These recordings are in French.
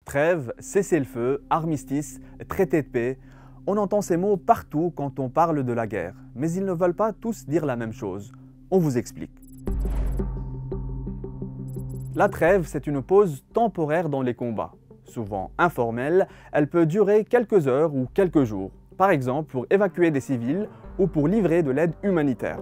Trêve, cessez-le-feu, armistice, traité de paix, on entend ces mots partout quand on parle de la guerre, mais ils ne veulent pas tous dire la même chose. On vous explique. La trêve, c'est une pause temporaire dans les combats. Souvent informelle, elle peut durer quelques heures ou quelques jours, par exemple pour évacuer des civils ou pour livrer de l'aide humanitaire.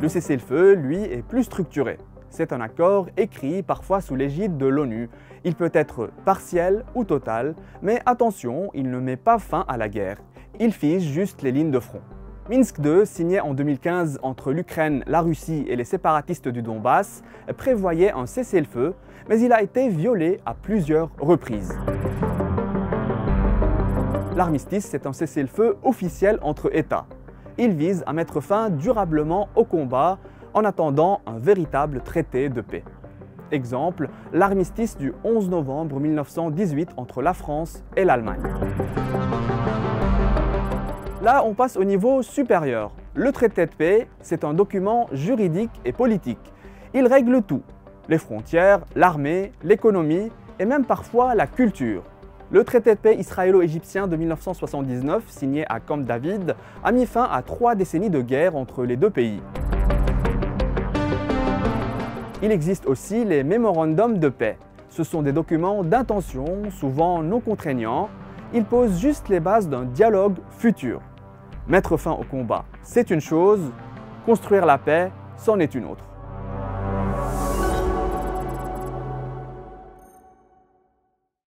Le cessez-le-feu, lui, est plus structuré. C'est un accord écrit parfois sous l'égide de l'ONU. Il peut être partiel ou total, mais attention, il ne met pas fin à la guerre. Il fige juste les lignes de front. Minsk II, signé en 2015 entre l'Ukraine, la Russie et les séparatistes du Donbass, prévoyait un cessez-le-feu, mais il a été violé à plusieurs reprises. L'armistice, c'est un cessez-le-feu officiel entre États. Il vise à mettre fin durablement au combat en attendant un véritable traité de paix. Exemple, l'armistice du 11 novembre 1918 entre la France et l'Allemagne. Là, on passe au niveau supérieur. Le traité de paix, c'est un document juridique et politique. Il règle tout, les frontières, l'armée, l'économie et même parfois la culture. Le traité de paix israélo-égyptien de 1979, signé à Camp David, a mis fin à 3 décennies de guerre entre les deux pays. Il existe aussi les mémorandums de paix. Ce sont des documents d'intention, souvent non contraignants. Ils posent juste les bases d'un dialogue futur. Mettre fin au combat, c'est une chose, construire la paix, c'en est une autre.